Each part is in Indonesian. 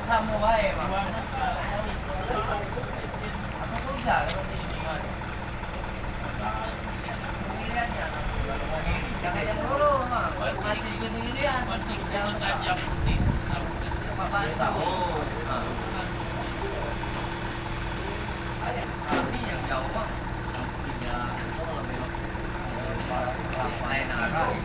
Kamu baik, Bang. Apa pun enggak? Sembilannya. Jangan yang dulu, Bang. Mati kemudian. Yang putih. Bapak tahu. Ini yang jauh, Bang. Yang lebih lain arah.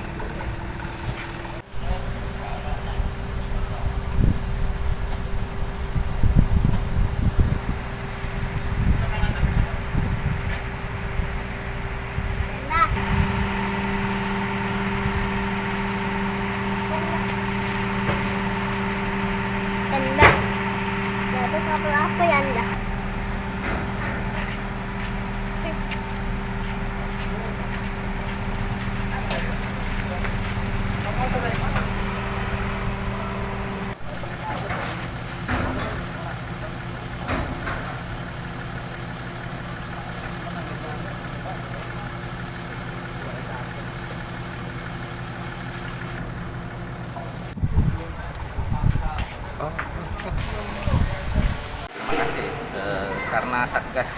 Apa ya Anda? Terima kasih karena Satgas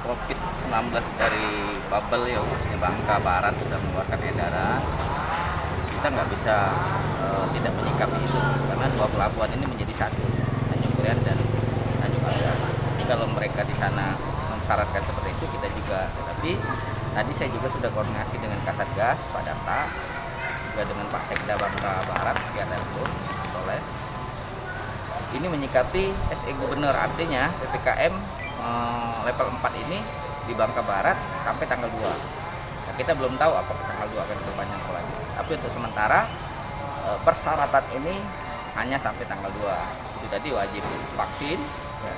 COVID-19 dari Babel ya khususnya Bangka Barat sudah mengeluarkan edaran, kita nggak bisa tidak menyikapi itu karena dua pelabuhan ini menjadi satu, Tanjung Priok dan Tanjung Abang. Kalau mereka di sana mensyaratkan seperti itu, kita juga. Tapi tadi saya juga sudah koordinasi dengan Kasatgas Pak Danta, juga dengan Pak Sekda Bangka Barat Pak Darto Soleh. Ini menyikapi SE Gubernur, artinya PPKM level 4 ini di Bangka Barat sampai tanggal 2. Nah, kita belum tahu apakah tanggal 2 akan diperpanjang lagi. Tapi untuk sementara persyaratan ini hanya sampai tanggal 2. Itu tadi wajib vaksin, ya,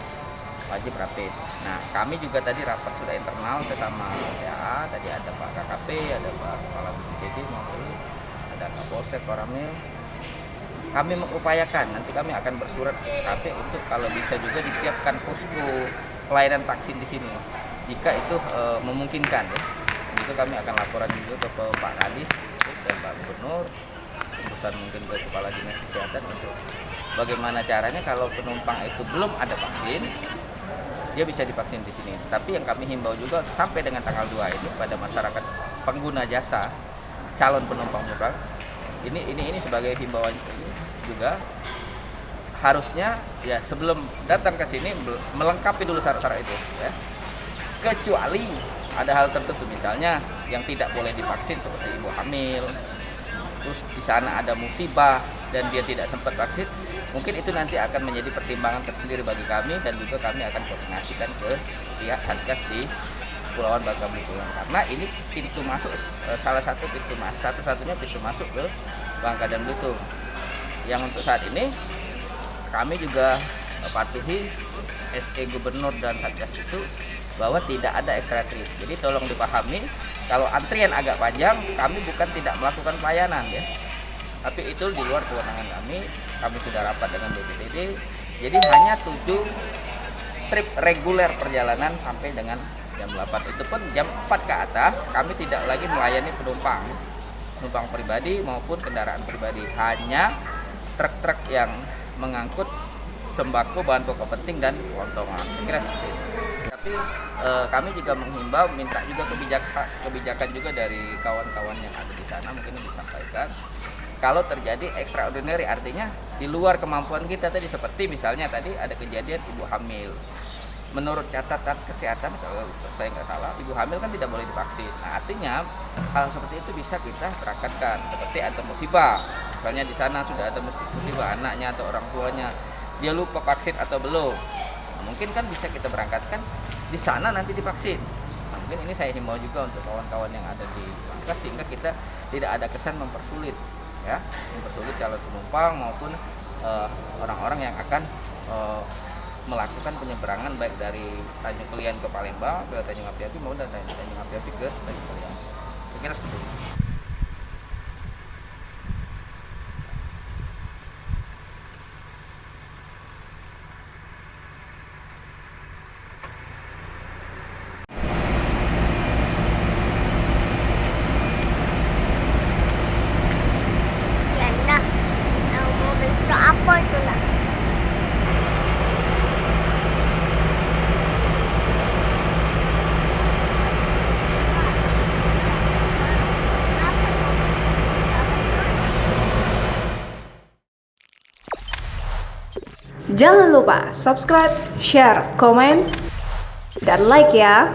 wajib rapid. Nah, kami juga tadi rapat sudah internal bersama PA, tadi ada Pak KKP, ada Pak Kepala BPBD maupun ada Kapolsek Koramil. Kami mengupayakan, nanti kami akan bersurat ke KP untuk kalau bisa juga disiapkan posko pelayanan vaksin di sini, jika itu memungkinkan ya. Itu kami akan laporan juga ke Pak Kadis dan Pak Gubernur, tembusan mungkin ke Kepala Dinas Kesehatan untuk bagaimana caranya kalau penumpang itu belum ada vaksin, dia bisa divaksin di sini. Tapi yang kami himbau juga sampai dengan tanggal 2 itu pada masyarakat pengguna jasa calon penumpang murah. Ini sebagai himbauan juga harusnya ya sebelum datang ke sini melengkapi dulu syarat-syarat itu ya. Kecuali ada hal tertentu misalnya yang tidak boleh divaksin seperti ibu hamil, terus di sana ada musibah dan dia tidak sempat vaksin, mungkin itu nanti akan menjadi pertimbangan tersendiri bagi kami dan juga kami akan koordinasikan ke pihak Satgas di Kepulauan Bangka Belitung karena ini pintu masuk salah satu pintu masuk satu-satunya pintu masuk ke Bangka dan Belitung. Yang untuk saat ini kami juga patuhi SE Gubernur dan Satgas itu bahwa tidak ada extra trip. Jadi tolong dipahami kalau antrian agak panjang kami bukan tidak melakukan pelayanan ya. Tapi itu di luar kewenangan kami. Kami sudah rapat dengan BPBD. Jadi hanya 7 trip reguler perjalanan sampai dengan jam 8. Itu pun jam 4 ke atas kami tidak lagi melayani penumpang pribadi maupun kendaraan pribadi, hanya truk-truk yang mengangkut sembako, bahan pokok penting dan kelontongan. Saya kira seperti itu. Tapi kami juga menghimbau, minta juga kebijakan juga dari kawan-kawan yang ada di sana, mungkin disampaikan. Kalau terjadi extraordinary, artinya di luar kemampuan kita tadi, seperti misalnya tadi ada kejadian ibu hamil. Menurut catatan kesehatan, kalau saya nggak salah, ibu hamil kan tidak boleh divaksin. Nah, artinya hal seperti itu bisa kita berangkatkan. Seperti ada musibah, misalnya di sana sudah ada musibah anaknya atau orang tuanya, dia lupa vaksin atau belum. Nah, mungkin kan bisa kita berangkatkan di sana nanti divaksin. Nah, mungkin ini saya himbau juga untuk kawan-kawan yang ada di Bangka sehingga kita tidak ada kesan mempersulit, ya, mempersulit calon penumpang maupun orang-orang yang akan melakukan penyeberangan baik dari Tanjung Kelian ke Palembang, ke Tanjung Api-Api maupun dari Tanjung Api-Api ke Tanjung Kelian. Saya kira seperti itu. Jangan lupa subscribe, share, komen, dan like ya.